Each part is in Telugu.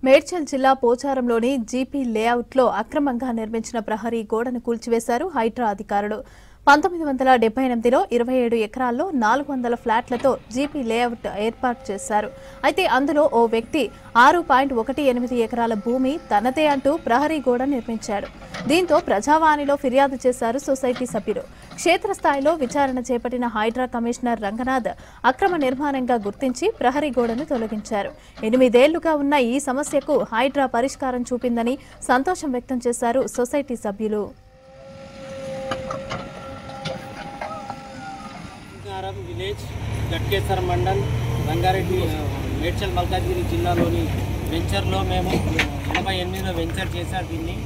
మేడ్చల్ జిల్లా పోచారంలోని జీపీ లేఅవుట్లో అక్రమంగా నిర్మించిన ప్రహరీ గోడను కూల్చివేశారు హైడ్రా అధికారులు. 1978లో 27 ఎకరాల్లో 400 ఫ్లాట్లతో జీపీ లేఅవుట్ ఏర్పాటు చేశారు. అయితే అందులో ఓ వ్యక్తి 6.18 ఎకరాల భూమి తనదే అంటూ ప్రహరీ గోడ నిర్మించాడు. దీంతో ప్రజావాణిలో ఫిర్యాదు చేశారు సొసైటీ సభ్యులు. క్షేత్రస్థాయిలో విచారణ చేపట్టిన హైడ్రా కమిషనర్ రంగనాథ్ అక్రమ నిర్మాణంగా గుర్తించి ప్రహరీ గోడను తొలగించారు. 8 ఏళ్లుగా ఉన్న ఈ సమస్యకు హైడ్రా పరిష్కారం చూపిందని సంతోషం వ్యక్తం చేశారు సొసైటీ సభ్యులు. విలేజ్ గట్కేసర్ మండల్ రంగారెడ్డి మేడ్చల్ మల్కాజ్గిరి జిల్లాలోని వెంచర్లో మేము 88లో వెంచర్ చేశారు. దీన్ని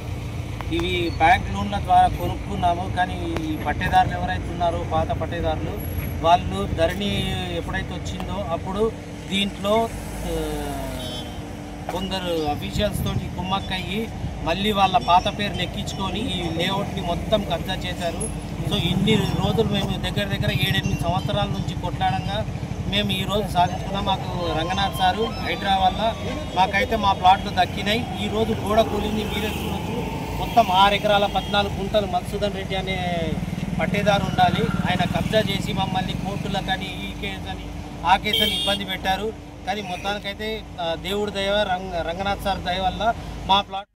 ఇవి బ్యాంక్ లోన్ల ద్వారా కొనుక్కున్నాము. కానీ ఈ పట్టేదారులు ఎవరైతే ఉన్నారో పాత పట్టేదారులు వాళ్ళు ధరణి ఎప్పుడైతే వచ్చిందో అప్పుడు దీంట్లో కొందరు అఫీషియల్స్ తోటి కుమ్మక్కయ్యి మళ్ళీ వాళ్ళ పాత పేరుని ఎక్కించుకొని ఈ లేఅవుట్ని మొత్తం కబ్జా చేశారు. సో ఇన్ని రోజులు మేము దగ్గర 7-8 సంవత్సరాల నుంచి కొట్లాడంగా మేము ఈరోజు సాధించుకున్నాం. మాకు రంగనాథ్ సారు హైడ్రా వల్ల మాకైతే మా ప్లాట్లు దక్కినాయి. ఈరోజు గోడ కూలింది, మీరే చూడొచ్చు. మొత్తం 6 ఎకరాల 14 గుంటలు మధుసూదన్ రెడ్డి అనే పట్టేదారు ఉండాలి. ఆయన కబ్జా చేసి మమ్మల్ని కోర్టులకు అని ఈ కేసు అని ఆ కేసు అని ఇబ్బంది పెట్టారు. కానీ మొత్తానికైతే దేవుడి దయ రంగనాథ్ సార్ దయ వల్ల మా ప్లాట్